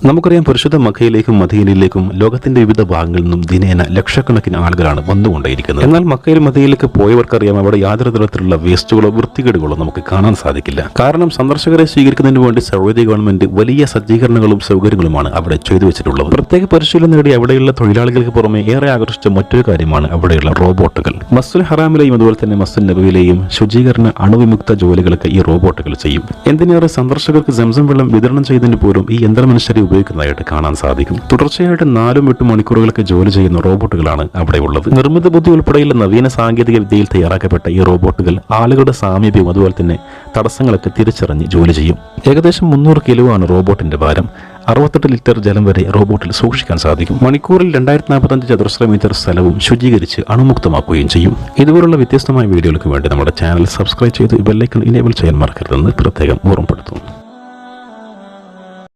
നമുക്കറിയാം, പരിശുദ്ധ മക്കയിലേക്കും മദീനയിലേക്കും ലോകത്തിന്റെ വിവിധ ഭാഗങ്ങളിൽ നിന്നും ദിനേന ലക്ഷക്കണക്കിന് ആളുകളാണ് വന്നുകൊണ്ടേയിരിക്കുന്നത്. എന്നാൽ മക്കയിൽ മദീനയിലേക്ക് പോയവർക്കറിയാം, അവിടെ യാതൊരു തരത്തിലുള്ള വേസ്റ്റുകളോ വൃത്തികേടുകളോ നമുക്ക് കാണാൻ സാധിക്കില്ല. കാരണം സന്ദർശകരെ സ്വീകരിക്കുന്നതിന് വേണ്ടി സൗദി ഗവൺമെന്റ് വലിയ സജ്ജീകരണങ്ങളും സൗകര്യങ്ങളുമാണ് അവിടെ ചെയ്തു വെച്ചിട്ടുള്ളത്. പ്രത്യേക പരിശീലനം നേടി അവിടെയുള്ള തൊഴിലാളികൾക്ക് പുറമെ ഏറെ ആകർഷിച്ച മറ്റൊരു കാര്യമാണ് അവിടെയുള്ള റോബോട്ടുകൾ. മസ്ജിദുൽ ഹറാമിലെയും അതുപോലെ തന്നെ മസ്ജിദ് നബവിയിലെയും ശുചീകരണ അണുവിമുക്ത ജോലികളൊക്കെ ഈ റോബോട്ടുകൾ ചെയ്യും. എന്തിനേറെ സന്ദർശകർക്ക് സംസം വെള്ളം വിതരണം ചെയ്തതിന് പോലും ഈ യന്ത്രമനുഷ്യരെ ഉപയോഗിക്കുന്നതായിട്ട് കാണാൻ സാധിക്കും. തുടർച്ചയായിട്ട് 4-8 മണിക്കൂറുകളൊക്കെ ജോലി ചെയ്യുന്ന റോബോട്ടുകളാണ് അവിടെ ഉള്ളത്. നിർമ്മിത ബുദ്ധി ഉൾപ്പെടെയുള്ള നവീന സാങ്കേതിക വിദ്യയിൽ തയ്യാറാക്കപ്പെട്ട ഈ റോബോട്ടുകൾ ആളുകളുടെ സാമീപ്യവും അതുപോലെ തന്നെ തടസ്സങ്ങളൊക്കെ തിരിച്ചറിഞ്ഞ് ജോലി ചെയ്യും. ഏകദേശം 300 കിലോ ആണ് റോബോട്ടിന്റെ ഭാരം. 68 ലിറ്റർ ജലം വരെ റോബോട്ടിൽ സൂക്ഷിക്കാൻ സാധിക്കും. മണിക്കൂറിൽ 2045 ചതുരശ്ര മീറ്റർ സ്ഥലവും ശുചീകരിച്ച് അണുമുക്തമാക്കുകയും ചെയ്യും. ഇതുപോലുള്ള വ്യത്യസ്തമായ വീഡിയോകൾക്ക് വേണ്ടി നമ്മുടെ ചാനൽ സബ്സ്ക്രൈബ് ചെയ്ത് ബെല്ലൈക്കൺ ഇനേബിൾ ചെയ്യാൻ മറക്കരുതെന്ന് പ്രത്യേകം ഓർമ്മപ്പെടുത്തുന്നു.